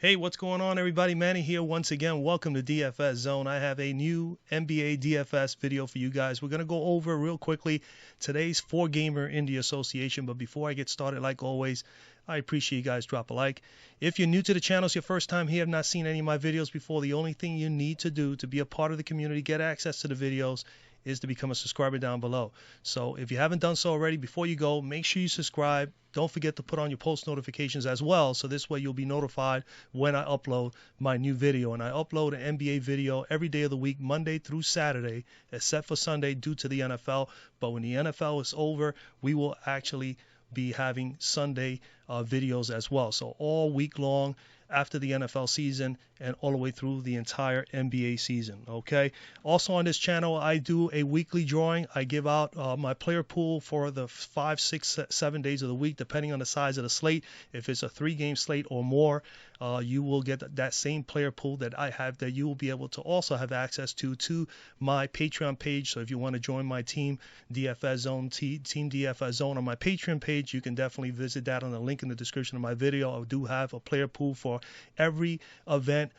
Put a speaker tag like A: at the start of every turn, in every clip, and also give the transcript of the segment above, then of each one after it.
A: Hey, what's going on, everybody? Manny here once again. Welcome to DFS Zone. I have a new NBA DFS video for you guys. We're going to go over real quickly today's 4-gamer in the association. But before I get started, like always, I appreciate you guys drop a like. If you're new to the channel, it's your first time here, have not seen any of my videos before, the only thing you need to do to be a part of the community, get access to the videos, is to become a subscriber down below. So if you haven't done so already, before you go, make sure you subscribe. Don't forget to put on your post notifications as well, so this way you'll be notified when I upload my new video. And I upload an NBA video every day of the week, Monday through Saturday, except for Sunday due to the NFL. But when the NFL is over, we will actually be having Sunday videos as well. So all week long after the NFL season and all the way through the entire NBA season. Okay. Also on this channel, I do a weekly drawing. I give out my player pool for the 5, 6, 7 days of the week, depending on the size of the slate. If it's a 3-game slate or more, you will get that same player pool that I have, that you will be able to also have access to my Patreon page. So if you want to join my team, DFS Zone, Team DFS Zone on my Patreon page, you can definitely visit that on the link in the description of my video. I do have a player pool for every event,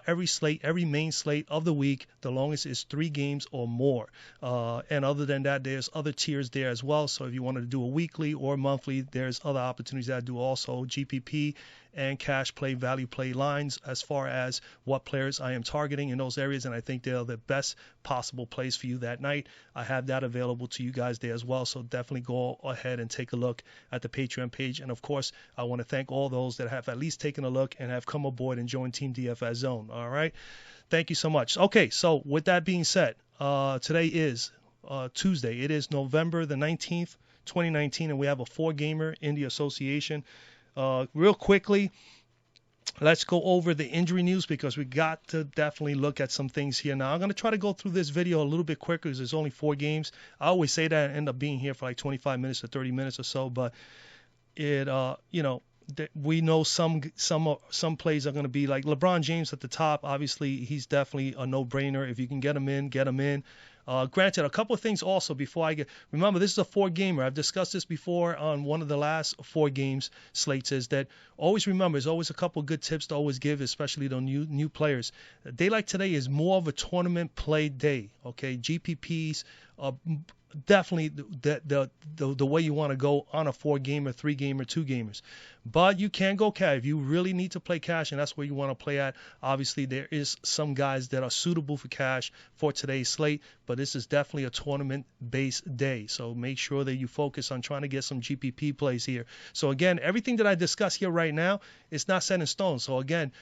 A: every slate, every main slate of the week. The longest is 3 games or more. And other than that, there's other tiers there as well. So if you wanted to do a weekly or monthly, there's other opportunities that I do also, GPP and cash play, value play lines, as far as what players I am targeting in those areas. And I think they're the best possible place for you that night. I have that available to you guys there as well. So definitely go ahead and take a look at the Patreon page. And of course, I want to thank all those that have at least taken a look and have come aboard and joined Team DFS Zone. All right. Thank you so much. Okay. So with that being said, today is Tuesday. It is November the 19th, 2019, and we have a 4-gamer in the association. Real quickly, let's go over the injury news, because we got to definitely look at some things here. Now, I'm going to try to go through this video a little bit quicker because there's only 4 games. I always say that and end up being here for like 25 minutes to 30 minutes or so, but it, we know some plays are going to be like LeBron James at the top. Obviously, he's definitely a no-brainer. If you can get him in, get him in. Granted, a couple of things also before I remember, this is a 4-gamer. I've discussed this before on one of the last 4 games slates, is that always remember, there's always a couple of good tips to always give, especially the new players. A day like today is more of a tournament play day. Okay, GPPs definitely the way you want to go on a 4-gamer, 3-gamer, 2-gamers. But you can go cash if you really need to play cash, and that's where you want to play at. Obviously, there is some guys that are suitable for cash for today's slate, but this is definitely a tournament-based day. So make sure that you focus on trying to get some GPP plays here. So again, everything that I discuss here right now is not set in stone. So again,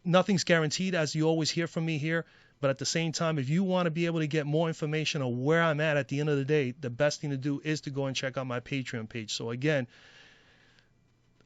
A: nothing's guaranteed, as you always hear from me here. But at the same time, if you want to be able to get more information on where I'm at the end of the day, the best thing to do is to go and check out my Patreon page. So again,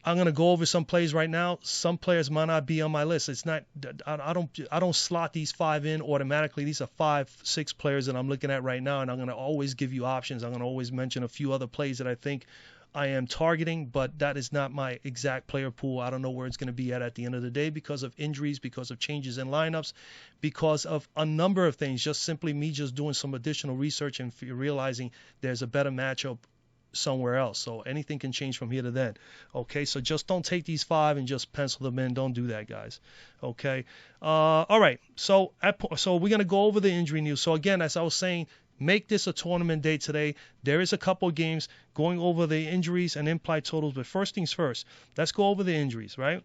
A: I'm going to go over some plays right now. Some players might not be on my list. It's not, I don't slot these 5 in automatically. These are 5, 6 players that I'm looking at right now, and I'm going to always give you options. I'm going to always mention a few other plays that I think I am targeting, but that is not my exact player pool. I don't know where it's going to be at the end of the day, because of injuries, because of changes in lineups, because of a number of things. Just simply me just doing some additional research and realizing there's a better matchup somewhere else. So anything can change from here to then. Okay, so just don't take these 5 and just pencil them in. Don't do that, guys. Okay. All right. So we're going to go over the injury news. So again, as I was saying, make this a tournament day today. There is a couple of games going over the injuries and implied totals, but first things first, let's go over the injuries, right?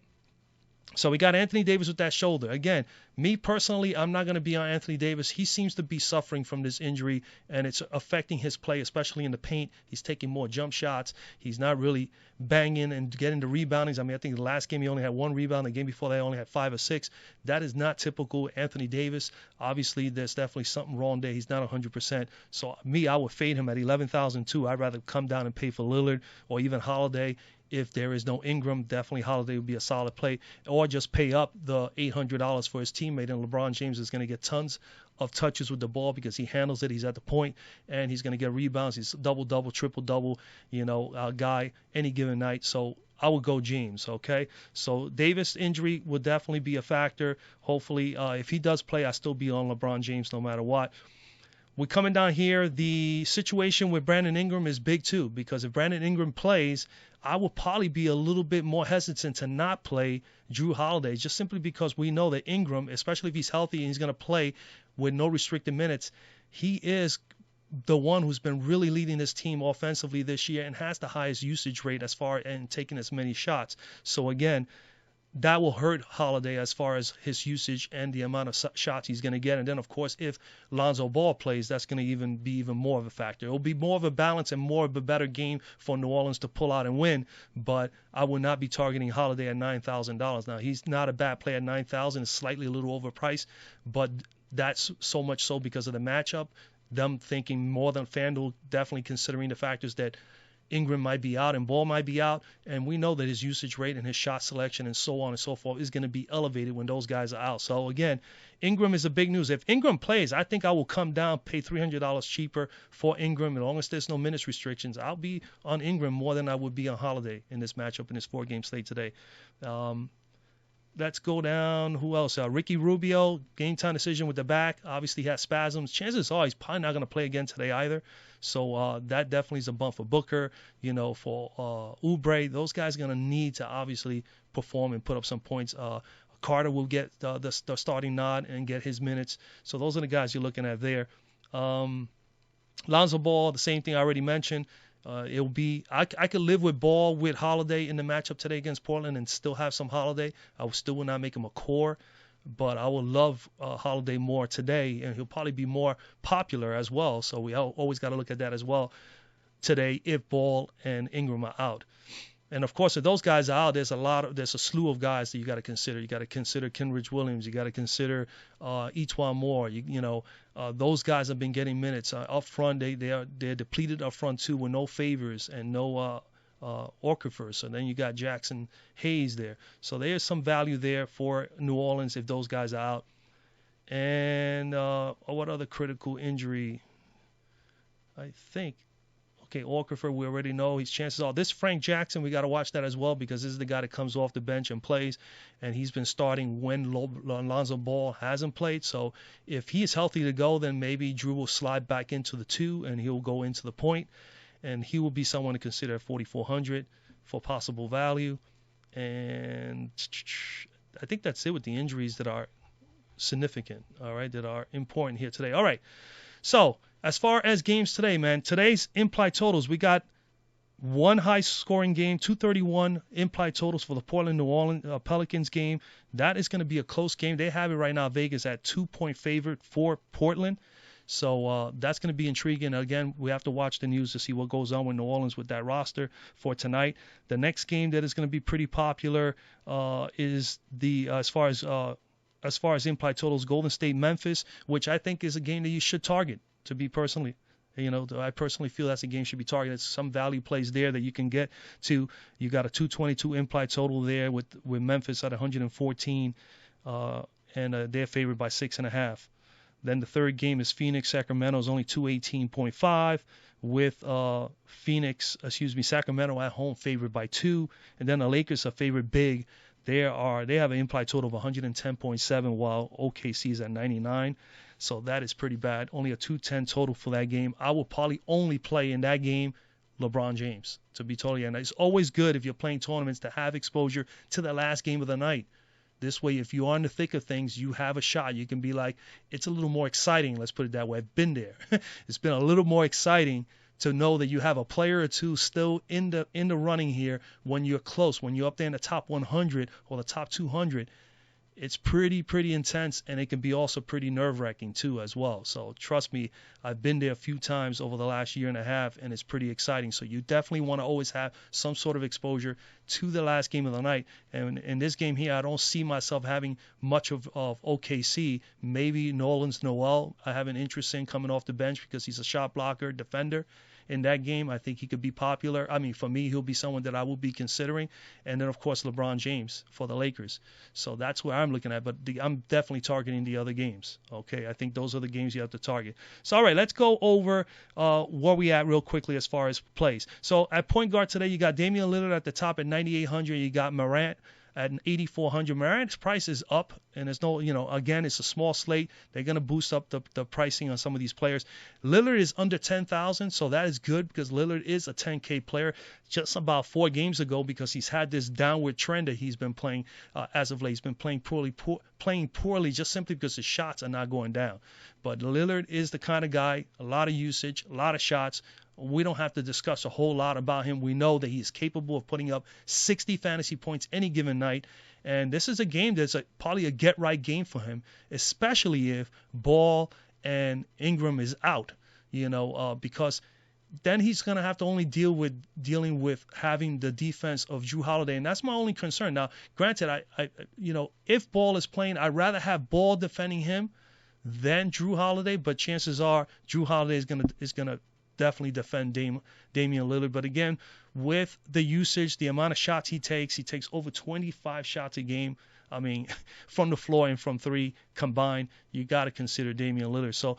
A: So we got Anthony Davis with that shoulder. Again, me personally, I'm not going to be on Anthony Davis. He seems to be suffering from this injury, and it's affecting his play, especially in the paint. He's taking more jump shots. He's not really banging and getting the reboundings. I mean, I think the last game he only had 1 rebound. The game before that, he only had 5 or 6. That is not typical Anthony Davis. Obviously, there's definitely something wrong there. He's not 100%. So me, I would fade him at 11,002. I'd rather come down and pay for Lillard or even Holiday. If there is no Ingram, definitely Holiday would be a solid play, or just pay up the $800 for his teammate. And LeBron James is going to get tons of touches with the ball because he handles it. He's at the point, and he's going to get rebounds. He's double-double, triple-double, guy any given night. So I would go James, okay? So Davis' injury would definitely be a factor. Hopefully, if he does play, I'll still be on LeBron James no matter what. We're coming down here. The situation with Brandon Ingram is big too, because if Brandon Ingram plays, I will probably be a little bit more hesitant to not play Drew Holiday, just simply because we know that Ingram, especially if he's healthy and he's going to play with no restricted minutes, he is the one who's been really leading this team offensively this year and has the highest usage rate as far as taking as many shots. So again, that will hurt Holiday as far as his usage and the amount of shots he's going to get. And then, of course, if Lonzo Ball plays, that's going to be even more of a factor. It'll be more of a balance and more of a better game for New Orleans to pull out and win. But I would not be targeting Holiday at $9,000. Now, he's not a bad play at $9,000. It's slightly a little overpriced, but that's so much so because of the matchup. Them thinking more than FanDuel, definitely considering the factors that Ingram might be out and Ball might be out, and we know that his usage rate and his shot selection and so on and so forth is going to be elevated when those guys are out. So again, Ingram is a big news. If Ingram plays, I think I will come down, pay $300 cheaper for Ingram. As long as there's no minutes restrictions, I'll be on Ingram more than I would be on Holiday in this matchup in this 4-game slate today. Let's go down. Who else? Ricky Rubio, game time decision with the back. Obviously, he has spasms. Chances are he's probably not going to play again today either. So that definitely is a bump for Booker. For Oubre, those guys are going to need to obviously perform and put up some points. Carter will get the starting nod and get his minutes. So those are the guys you're looking at there. Lonzo Ball, the same thing I already mentioned. It'll be I could live with Ball with Holiday in the matchup today against Portland and still have some Holiday. I still would not make him a core, but I would love Holiday more today, and he'll probably be more popular as well. So we always got to look at that as well today if Ball and Ingram are out. And of course, if those guys are out, there's a slew of guys that you got to consider. You got to consider Kenrich Williams. You got to consider Etuan Moore. Those guys have been getting minutes up front. They're depleted up front too, with no Favors and no Okafor. So then you got Jackson Hayes there. So there's some value there for New Orleans if those guys are out. And what other critical injury? I think. Okay, Okafor, we already know his chances are. This Frank Jackson, we got to watch that as well because this is the guy that comes off the bench and plays, and he's been starting when Lonzo Ball hasn't played. So if he is healthy to go, then maybe Drew will slide back into the 2 and he'll go into the point, and he will be someone to consider at 4,400 for possible value. And I think that's it with the injuries that are significant, all right, that are important here today. All right, so as far as games today, man, today's implied totals, we got one high-scoring game, 231 implied totals for the Portland-New Orleans Pelicans game. That is going to be a close game. They have it right now, Vegas, at 2-point favorite for Portland. So that's going to be intriguing. Again, we have to watch the news to see what goes on with New Orleans with that roster for tonight. The next game that is going to be pretty popular is the as far as implied totals, Golden State-Memphis, which I think is a game that you should target. To be personally, I personally feel that's a game should be targeted. Some value plays there that you can get to. You got a 222 implied total there with Memphis at 114, and they're favored by 6.5. Then the third game is Phoenix-Sacramento is only 218.5 with Sacramento at home favored by 2, and then the Lakers are favored big. They have an implied total of 110.7 while OKC is at 99. So that is pretty bad. Only a 210 total for that game. I will probably only play in that game LeBron James, to be totally honest. It's always good if you're playing tournaments to have exposure to the last game of the night. This way, if you are in the thick of things, you have a shot. You can be like, it's a little more exciting. Let's put it that way. I've been there. It's been a little more exciting to know that you have a player or two still in the running here when you're close, when you're up there in the top 100 or the top 200. It's pretty intense, and it can be also pretty nerve-wracking too as well. So trust me, I've been there a few times over the last year and a half, and it's pretty exciting. So you definitely want to always have some sort of exposure to the last game of the night. And in this game here, I don't see myself having much of OKC. Maybe Nolan Noel I have an interest in coming off the bench because he's a shot blocker, defender. In that game, I think he could be popular. I mean, for me, he'll be someone that I will be considering. And then, of course, LeBron James for the Lakers. So that's where I'm looking at. But I'm definitely targeting the other games. Okay, I think those are the games you have to target. So, all right, let's go over where we at real quickly as far as plays. So at point guard today, you got Damian Lillard at the top at 9,800. You got Morant at an 8,400. Morant's price is up, and there's no, again, it's a small slate. They're going to boost up the pricing on some of these players. Lillard is under 10,000, so that is good because Lillard is a 10K player just about 4 games ago because he's had this downward trend that he's been playing as of late. He's been playing poorly just simply because his shots are not going down. But Lillard is the kind of guy, a lot of usage, a lot of shots. We don't have to discuss a whole lot about him. We know that he's capable of putting up 60 fantasy points any given night. And this is a game that's probably a get-right game for him, especially if Ball and Ingram is out, because then he's going to have to only dealing with having the defense of Jrue Holiday. And that's my only concern. Now, granted, if Ball is playing, I'd rather have Ball defending him than Jrue Holiday, but chances are Jrue Holiday is gonna definitely defend Damian Lillard. But again, with the usage, the amount of shots he takes over 25 shots a game. I mean, from the floor and from three combined, you got to consider Damian Lillard. So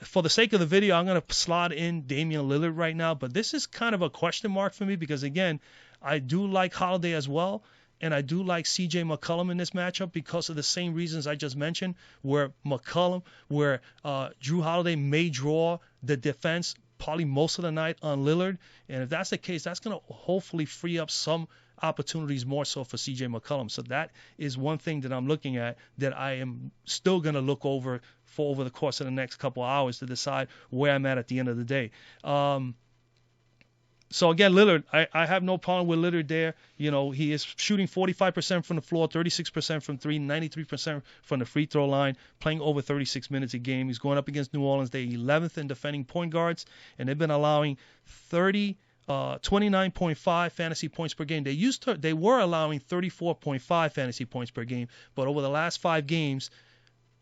A: for the sake of the video, I'm going to slot in Damian Lillard right now. But this is kind of a question mark for me because, again, I do like Holiday as well. And I do like C.J. McCollum in this matchup because of the same reasons I just mentioned, where Jrue Holiday may draw the defense probably most of the night on Lillard. And if that's the case, that's going to hopefully free up some opportunities more so for C.J. McCollum. So that is one thing that I'm looking at that I am still going to look over the course of the next couple of hours to decide where I'm at the end of the day. So again, Lillard, I have no problem with Lillard there. He is shooting 45% from the floor, 36% from three, 93% from the free throw line, playing over 36 minutes a game. He's going up against New Orleans. They're 11th in defending point guards, and they've been allowing 29.5 fantasy points per game. They were allowing 34.5 fantasy points per game, but over the last 5 games,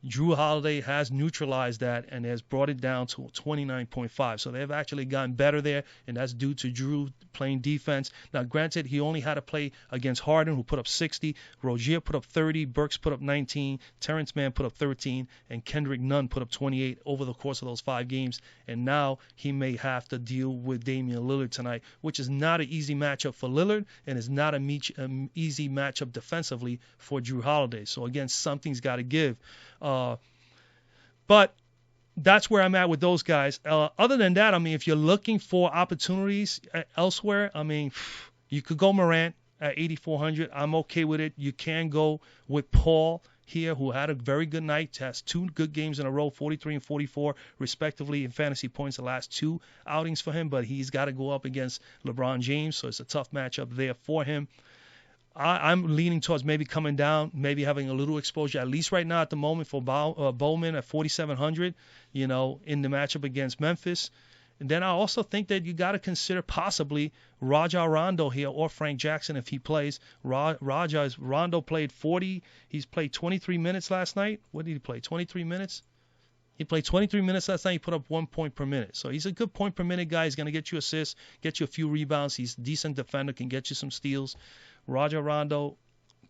A: Jrue Holiday has neutralized that and has brought it down to 29.5. So they've actually gotten better there, and that's due to Jrue playing defense. Now, granted, he only had to play against Harden, who put up 60. Rozier put up 30. Burks put up 19. Terrence Mann put up 13. And Kendrick Nunn put up 28 over the course of those 5 games. And now he may have to deal with Damian Lillard tonight, which is not an easy matchup for Lillard and is not an easy matchup defensively for Jrue Holiday. So, again, something's got to give. But that's where I'm at with those guys. Other than that, I mean, if you're looking for opportunities elsewhere, I mean, you could go Morant at 8,400. I'm okay with it. You can go with Paul here, who had a very good night, has 2 good games in a row, 43 and 44, respectively, in fantasy points the last 2 outings for him. But he's got to go up against LeBron James, so it's a tough matchup there for him. I'm leaning towards maybe coming down, maybe having a little exposure, at least right now at the moment, for Bowman at 4,700, in the matchup against Memphis. And then I also think that you got to consider possibly Rajon Rondo here or Frank Jackson if he plays. Rondo played 40. He's played 23 minutes last night. What did he play? 23 minutes? He played 23 minutes last night. He put up 1 point per minute. So he's a good point per minute guy. He's going to get you assists, get you a few rebounds. He's a decent defender, can get you some steals. Rajon Rondo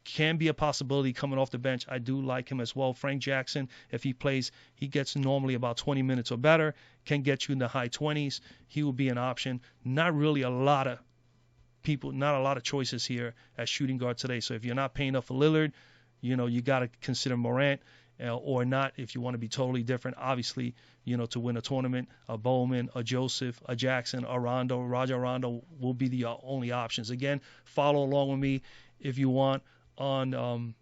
A: can be a possibility coming off the bench. I do like him as well. Frank Jackson, if he plays, he gets normally about 20 minutes or better, can get you in the high 20s. He will be an option. Not really a lot of people, not a lot of choices here at shooting guard today. So if you're not paying up for Lillard, you got to consider Morant. Or not, if you want to be totally different, obviously, to win a tournament, a Bowman, a Joseph, a Jackson, a Rondo, Rajon Rondo will be the only options. Again, follow along with me if you want on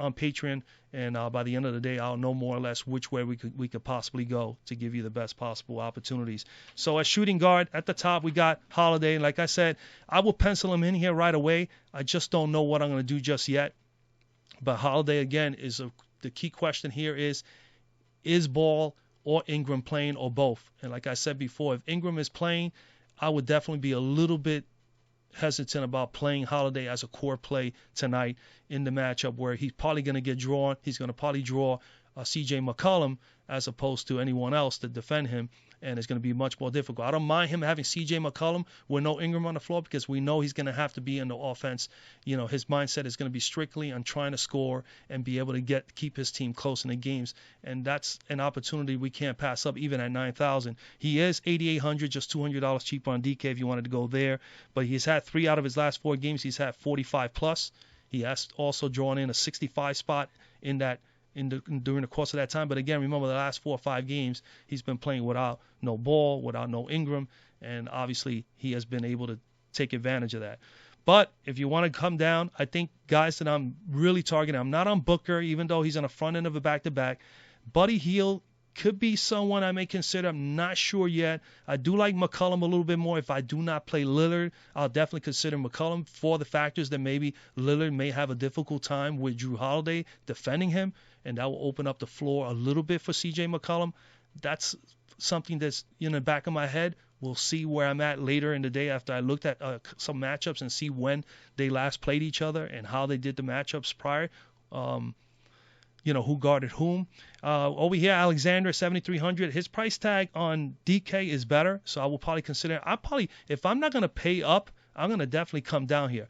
A: Patreon, and by the end of the day, I'll know more or less which way we could possibly go to give you the best possible opportunities. So at shooting guard, at the top, we got Holiday, and like I said, I will pencil him in here right away. I just don't know what I'm going to do just yet. But Holiday, again, the key question here is Ball or Ingram playing or both? And like I said before, if Ingram is playing, I would definitely be a little bit hesitant about playing Holiday as a core play tonight in the matchup where he's probably going to get drawn. He's going to probably draw C.J. McCollum as opposed to anyone else to defend him, and it's going to be much more difficult. I don't mind him having C.J. McCollum with no Ingram on the floor because we know he's going to have to be in the offense. His mindset is going to be strictly on trying to score and be able to keep his team close in the games, and that's an opportunity we can't pass up even at 9,000. He is 8,800, just $200 cheaper on DK if you wanted to go there, but he's had 3 out of his last 4 games. He's had 45 plus. He has also drawn in a 65 spot during the course of that time. But again, remember the last 4 or 5 games, he's been playing without no Ball, without no Ingram, and obviously he has been able to take advantage of that. But if you want to come down, I think guys that I'm really targeting, I'm not on Booker, even though he's on the front end of a back-to-back. Buddy Hield could be someone I may consider. I'm not sure yet. I do like McCollum a little bit more. If I do not play Lillard, I'll definitely consider McCollum for the factors that maybe Lillard may have a difficult time with Jrue Holiday defending him, and that will open up the floor a little bit for C.J. McCollum. That's something that's in the back of my head. We'll see where I'm at later in the day after I looked at some matchups and see when they last played each other and how they did the matchups prior. Who guarded whom. Over here, Alexander, 7,300. His price tag on DK is better, so I will probably consider. If I'm not going to pay up, I'm going to definitely come down here.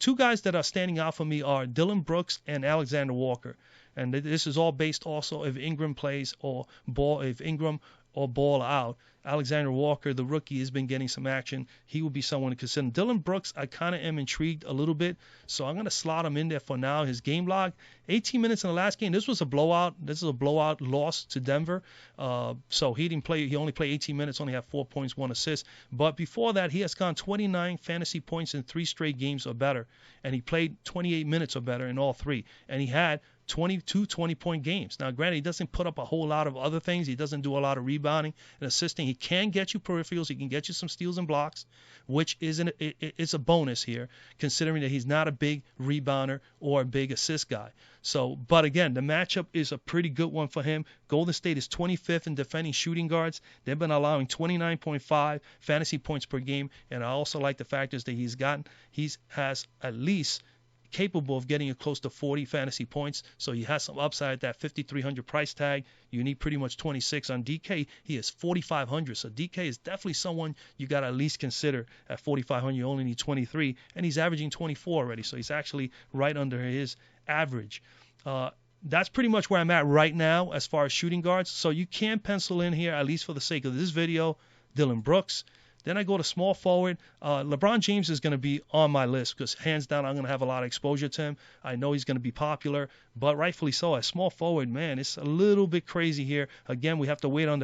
A: Two guys that are standing out for me are Dillon Brooks and Alexander Walker. And this is all based also if Ingram plays or Ball, if Ingram or Ball out. Alexander Walker, the rookie, has been getting some action. He will be someone to consider. Dillon Brooks, I kind of am intrigued a little bit, so I'm going to slot him in there for now. His game log, 18 minutes in the last game. This was a blowout. This is a blowout loss to Denver. So he didn't play. He only played 18 minutes, only had 4 points, 1 assist. But before that, he has gone 29 fantasy points in 3 straight games or better, and he played 28 minutes or better in all 3. And he had 22 20-point games. Now, granted, he doesn't put up a whole lot of other things. He doesn't do a lot of rebounding and assisting. He can get you peripherals. He can get you some steals and blocks, which it's a bonus here, considering that he's not a big rebounder or a big assist guy. So, but again, the matchup is a pretty good one for him. Golden State is 25th in defending shooting guards. They've been allowing 29.5 fantasy points per game, and I also like the factors that he has at least capable of getting you close to 40 fantasy points, so he has some upside at that 5,300 price tag. You need pretty much 26 on DK. He is 4,500, so DK is definitely someone you got to at least consider. At 4,500, you only need 23, and he's averaging 24 already, so he's actually right under his average. That's pretty much where I'm at right now as far as shooting guards, so you can pencil in here, at least for the sake of this video, Dillon Brooks. Then I go to small forward. LeBron James is going to be on my list because hands down I'm going to have a lot of exposure to him. I know he's going to be popular, but rightfully so. As small forward, man, it's a little bit crazy here. Again, we have to wait on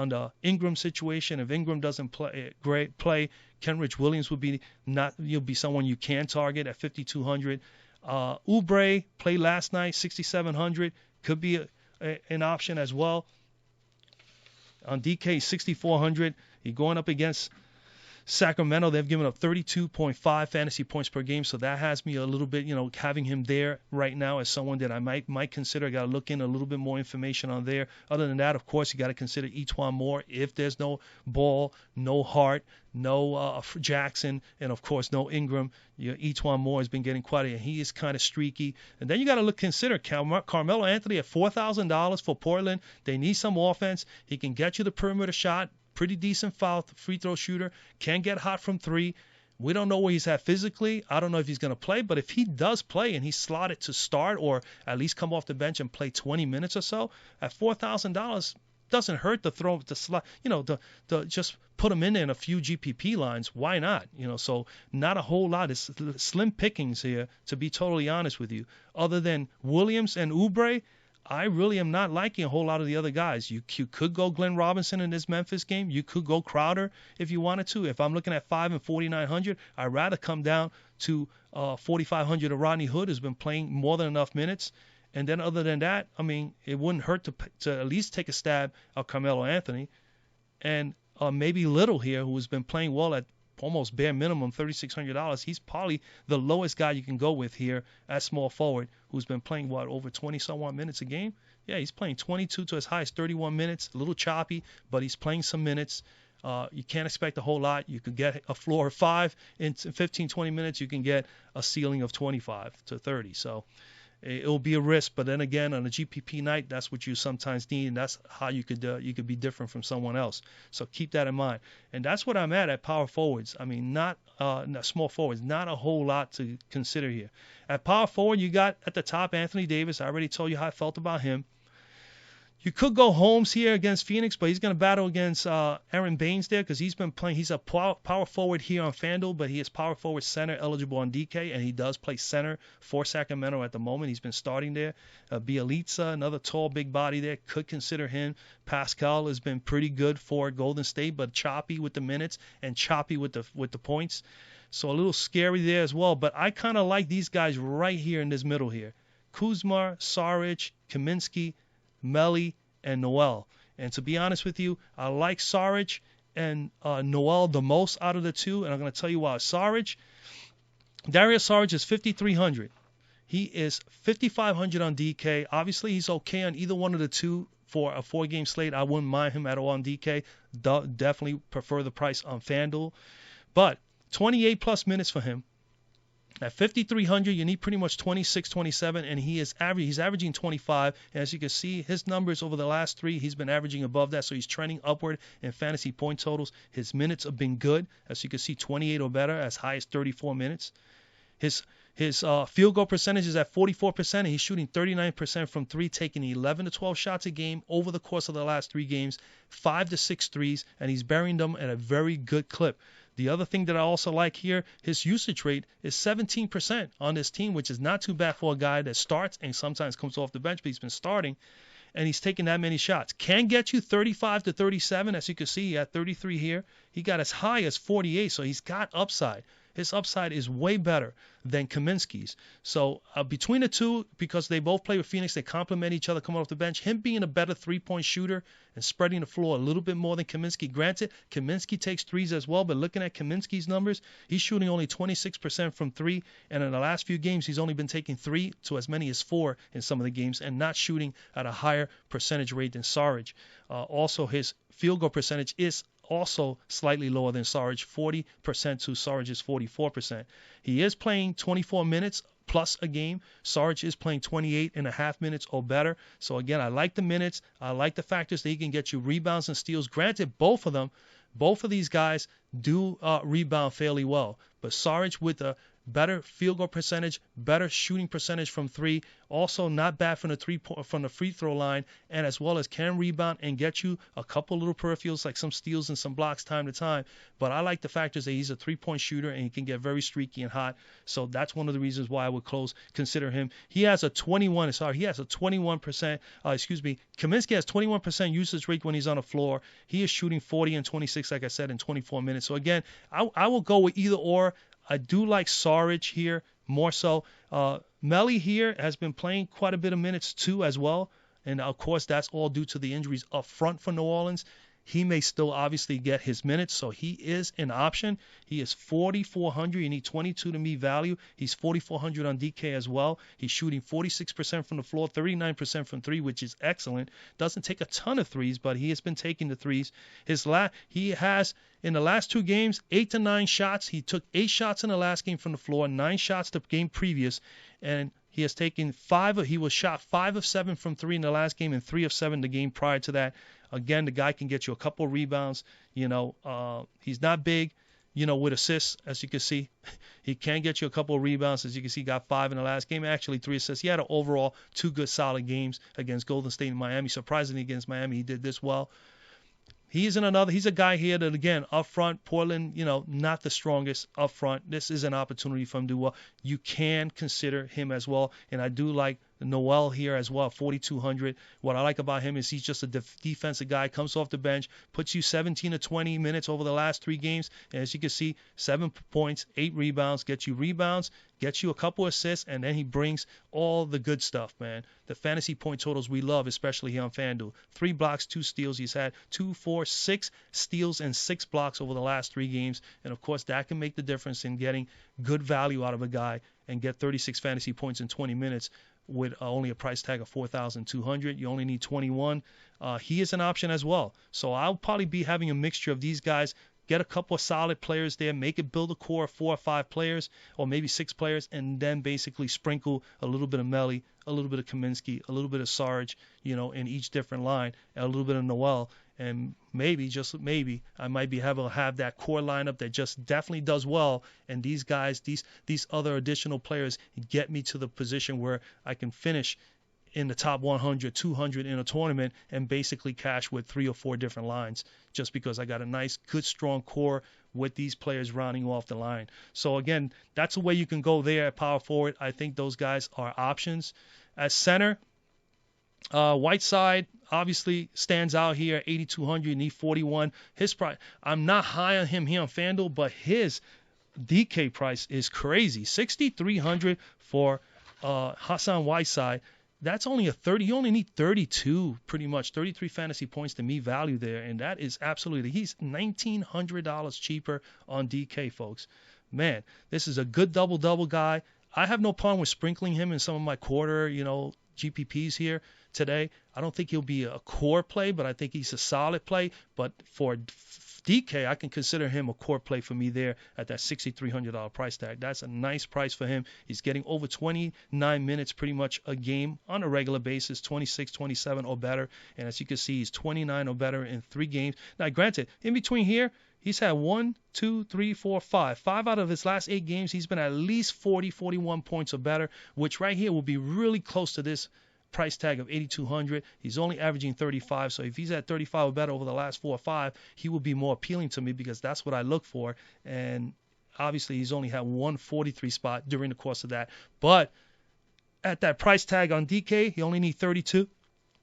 A: the Ingram situation. If Ingram doesn't play, Kenrich Williams you'll be someone you can target at 5,200. Oubre played last night, 6,700, could be an option as well. On DK, 6,400. He's going up against Sacramento. They've given up 32.5 fantasy points per game, so that has me a little bit, having him there right now as someone that I might consider. I got to look in a little bit more information on there. Other than that, of course, you got to consider Etuan Moore if there's no Ball, no Hart, no Jackson, and of course no Ingram. Etuan Moore has been getting and he is kind of streaky. And then you got to consider Carmelo Anthony at $4,000 for Portland. They need some offense. He can get you the perimeter shot. Pretty decent free throw shooter, can get hot from 3. We don't know where he's at physically. I don't know if he's going to play, but if he does play and he's slotted to start or at least come off the bench and play 20 minutes or so, at $4,000 doesn't hurt to throw the slot, to just put him in a few GPP lines. Why not? So not a whole lot. It's slim pickings here, to be totally honest with you. Other than Williams and Oubre, I really am not liking a whole lot of the other guys. You could go Glenn Robinson in this Memphis game. You could go Crowder if you wanted to. If I'm looking at 5 and 4,900, I'd rather come down to 4,500 of Rodney Hood, who's been playing more than enough minutes. And then other than that, it wouldn't hurt to at least take a stab at Carmelo Anthony. And maybe Little here, who has been playing well at almost bare minimum, $3,600. He's probably the lowest guy you can go with here at small forward, who's been playing, over 20-some-odd minutes a game? Yeah, he's playing 22 to as high as 31 minutes. A little choppy, but he's playing some minutes. You can't expect a whole lot. You could get a floor of 5 in 15, 20 minutes. You can get a ceiling of 25 to 30. So it'll be a risk, but then again, on a GPP night, that's what you sometimes need, and that's how you could be different from someone else. So keep that in mind. And that's what I'm at power forwards. Not small forwards, not a whole lot to consider here. At power forward, you got at the top Anthony Davis. I already told you how I felt about him. You could go Holmes here against Phoenix, but he's going to battle against Aaron Baines there because he's been playing. He's a power forward here on Fanduel, but he is power forward center eligible on DK, and he does play center for Sacramento at the moment. He's been starting there. Bielitsa, another tall, big body there, could consider him. Pascal has been pretty good for Golden State, but choppy with the minutes and choppy with the points. So a little scary there as well. But I kind of like these guys right here in this middle here. Kuzma, Saric, Kaminsky, Melli, and Noel. And to be honest with you, I like Saric and Noel the most out of the two, and I'm going to tell you why. Dario Saric is 5,300. He is 5,500 on DK. Obviously, he's okay on either one of the two for a 4-game slate. I wouldn't mind him at all on DK. Definitely prefer the price on FanDuel. But 28 plus minutes for him. At 5,300, you need pretty much 26, 27, and he's averaging 25. And as you can see, his numbers over the last 3, he's been averaging above that, so he's trending upward in fantasy point totals. His minutes have been good. As you can see, 28 or better, as high as 34 minutes. His field goal percentage is at 44%, and he's shooting 39% from 3, taking 11 to 12 shots a game over the course of the last 3 games, 5 to 6 threes, and he's burying them at a very good clip. The other thing that I also like here, his usage rate is 17% on this team, which is not too bad for a guy that starts and sometimes comes off the bench, but he's been starting, and he's taking that many shots. Can get you 35 to 37, as you can see, at 33 here. He got as high as 48, so he's got upside. His upside is way better than Kaminsky's. So between the two, because they both play with Phoenix, they complement each other coming off the bench. Him being a better three-point shooter and spreading the floor a little bit more than Kaminsky. Granted, Kaminsky takes threes as well, but looking at Kaminsky's numbers, he's shooting only 26% from 3, and in the last few games, he's only been taking 3 to as many as 4 in some of the games and not shooting at a higher percentage rate than Saric. Also, his field goal percentage is also slightly lower than Saric, 40% to Saric's 44%. He is playing 24 minutes plus a game. Saric is playing 28.5 minutes or better. So again, I like the minutes. I like the factors that he can get you rebounds and steals. Granted, both of these guys do rebound fairly well. But Saric with a better field goal percentage, better shooting percentage from 3, also not bad from the free throw line, and as well as can rebound and get you a couple little peripherals like some steals and some blocks time to time. But I like the factors that he's a 3-point shooter and he can get very streaky and hot. So that's one of the reasons why I would consider him. He has a 21%, Kaminsky has 21% usage rate when he's on the floor. He is shooting 40 and 26, like I said, in 24 minutes. So again, I will go with either or. I do like Saric here more so. Melli here has been playing quite a bit of minutes too as well. And of course, that's all due to the injuries up front for New Orleans. He may still obviously get his minutes, so he is an option. He is 4,400. You need 22 to meet value. He's 4,400 on DK as well. He's shooting 46% from the floor, 39% from 3, which is excellent. Doesn't take a ton of threes, but he has been taking the threes. He has, in the last 2 games, 8 to 9 shots. He took 8 shots in the last game from the floor, 9 shots the game previous, and he has taken 5. He was shot 5 of 7 from 3 in the last game and 3 of 7 the game prior to that. Again, the guy can get you a couple of rebounds. He's not big, with assists, as you can see. He can get you a couple of rebounds. As you can see, he got 5 in the last game, actually 3 assists. He had an overall 2 good solid games against Golden State and Miami. Surprisingly, against Miami, he did this well. He's a guy here that, again, up front, Portland, not the strongest up front. This is an opportunity for him to do well. You can consider him as well. And I do like Noel here as well, 4,200. What I like about him is he's just a defensive guy, comes off the bench, puts you 17 to 20 minutes over the last 3 games. And as you can see, 7 points, 8 rebounds, gets you a couple assists, and then he brings all the good stuff, man. The fantasy point totals we love, especially here on FanDuel. 3 blocks, 2 steals. He's had 2, 4, 6 steals and 6 blocks over the last 3 games. And, of course, that can make the difference in getting good value out of a guy and get 36 fantasy points in 20 minutes with only a price tag of 4,200. You only need 21. He is an option as well. So I'll probably be having a mixture of these guys. Get a couple of solid players there, build a core of 4 or 5 players, or maybe 6 players, and then basically sprinkle a little bit of Melli, a little bit of Kaminsky, a little bit of Saric, in each different line, and a little bit of Noel. And maybe, just maybe, I might be able to have that core lineup that just definitely does well. And these guys, these other additional players get me to the position where I can finish in the top 100, 200 in a tournament and basically cash with 3 or 4 different lines just because I got a nice, good, strong core with these players rounding off the line. So, again, that's the way you can go there at power forward. I think those guys are options. At center, Whiteside obviously stands out here, 8,200, you need 41. His price, I'm not high on him here on FanDuel, but his DK price is crazy. 6,300 for Hassan Whiteside. That's only a 30. You only need 32, pretty much 33 fantasy points to me value there, and that is absolutely. He's $1,900 cheaper on DK, folks. Man, this is a good double guy. I have no problem with sprinkling him in some of my quarter, GPPs here today. I don't think he'll be a core play, but I think he's a solid play. But for DK, I can consider him a core play for me there at that $6,300 price tag. That's a nice price for him. He's getting over 29 minutes pretty much a game on a regular basis, 26, 27 or better. And as you can see, he's 29 or better in 3 games. Now, granted, in between here, he's had 5 out of his last 8 games. He's been at least 40, 41 points or better, which right here will be really close to this price tag of 8,200. He's only averaging 35, so if he's at 35 or better over the last 4 or 5, he will be more appealing to me because that's what I look for. And obviously he's only had 143 spot during the course of that, but at that price tag on DK, he only needs 32,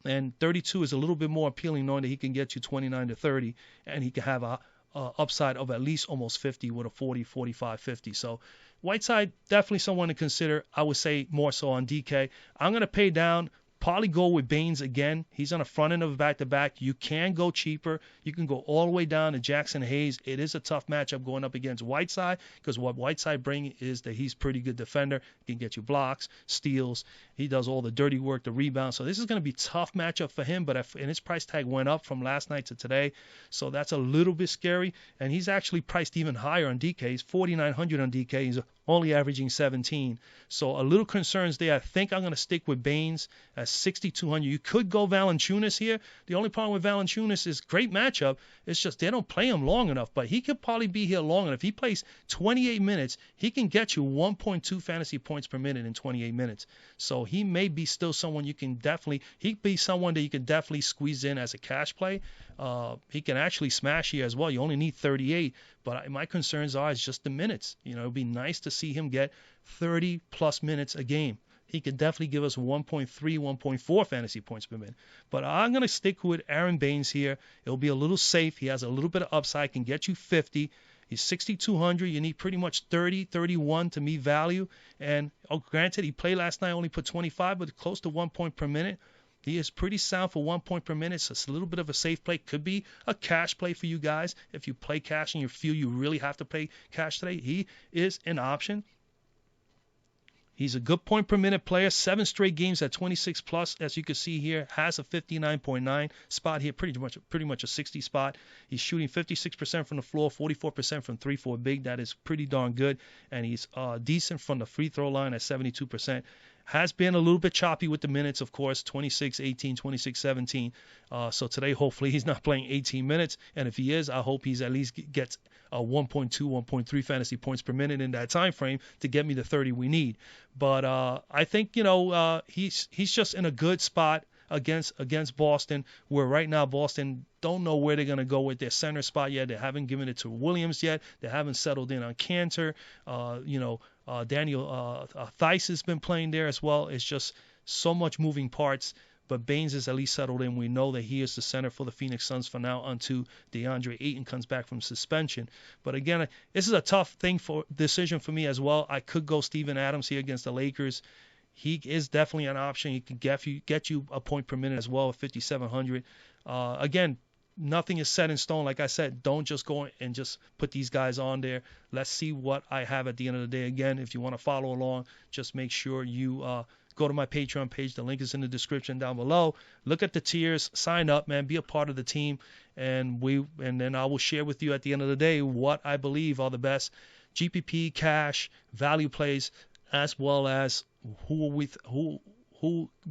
A: and 32 is a little bit more appealing, knowing that he can get you 29 to 30, and he can have a upside of at least almost 50 with a 40, 45, 50. So Whiteside, definitely someone to consider. I would say more so on DK. I'm going to pay down, probably go with Baines again. He's on the front end of a back-to-back. You can go cheaper. You can go all the way down to Jackson Hayes. It is a tough matchup going up against Whiteside because what Whiteside brings is that he's pretty good defender. He can get you blocks, steals. He does all the dirty work, the rebound. So this is going to be a tough matchup for him, and his price tag went up from last night to today. So that's a little bit scary. And he's actually priced even higher on DK. He's 4,900 on DK. He's only averaging 17. So a little concerns there. I think I'm going to stick with Baines at 6,200. You could go Valanciunas here. The only problem with Valanciunas is great matchup. It's just they don't play him long enough, but he could probably be here long enough. If he plays 28 minutes, he can get you 1.2 fantasy points per minute in 28 minutes. So he may be still someone you can definitely, he'd be someone that you can definitely squeeze in as a cash play. He can actually smash here as well. You only need 38, but my concerns are it's just the minutes. It'd be nice to see him get 30 plus minutes a game. He could definitely give us 1.3, 1.4 fantasy points per minute. But I'm going to stick with Aaron Baines here. It'll be a little safe. He has a little bit of upside, can get you 50. He's 6,200. You need pretty much 30, 31 to me value. And granted, he played last night, only put 25, but close to 1 point per minute. He is pretty sound for 1 point per minute, so it's a little bit of a safe play. Could be a cash play for you guys. If you play cash and you feel you really have to play cash today, he is an option. He's a good point per minute player. 7 straight games at 26 plus, as you can see here. Has a 59.9 spot here, pretty much a 60 spot. He's shooting 56% from the floor, 44% from 3-4 big. That is pretty darn good. And he's decent from the free throw line at 72%. Has been a little bit choppy with the minutes, of course, 26-18, 26-17. So today, hopefully, he's not playing 18 minutes. And if he is, I hope he's at least gets 1.2, 1.3 fantasy points per minute in that time frame to get me the 30 we need. But I think, he's just in a good spot against Boston, where right now Boston don't know where they're going to go with their center spot yet. They haven't given it to Williams yet. They haven't settled in on Cantor. Daniel Theis has been playing there as well. It's just so much moving parts. But Baines is at least settled in. We know that he is the center for the Phoenix Suns for now until DeAndre Eaton comes back from suspension. But again, this is a tough decision for me as well. I could go Steven Adams here against the Lakers. He is definitely an option. He can get you a point per minute as well at 5,700. Again, nothing is set in stone. Like I said, don't just go and just put these guys on there. Let's see what I have at the end of the day. Again, if you want to follow along, just make sure you go to my Patreon page. The link is in the description down below. Look at the tiers. Sign up, man. Be a part of the team. And then I will share with you at the end of the day what I believe are the best GPP, cash, value plays, as well as who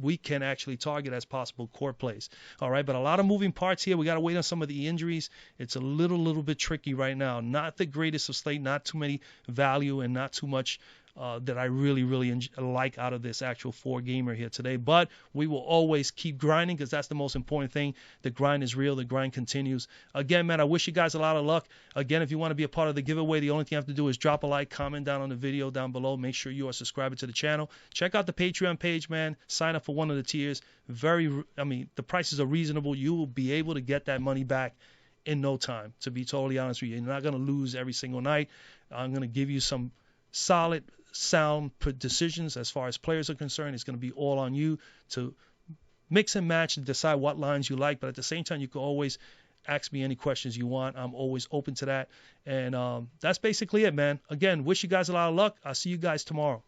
A: we can actually target as possible core plays. All right, but a lot of moving parts here. We got to wait on some of the injuries. It's a little bit tricky right now. Not the greatest of slate, not too many value and not too much that I really like out of this actual 4-gamer here today. But we will always keep grinding, because that's the most important thing. The grind is real. The grind continues. Again, man, I wish you guys a lot of luck. Again, if you want to be a part of the giveaway, the only thing you have to do is drop a like, comment down on the video down below. Make sure you are subscribed to the channel. Check out the Patreon page, man. Sign up for one of the tiers. The prices are reasonable. You will be able to get that money back in no time, to be totally honest with you. You're not going to lose every single night. I'm going to give you some solid, sound decisions as far as players are concerned. It's going to be all on you to mix and match and decide what lines you like. But at the same time, you can always ask me any questions you want. I'm always open to that. And that's basically it, man. Again, wish you guys a lot of luck. I'll see you guys tomorrow.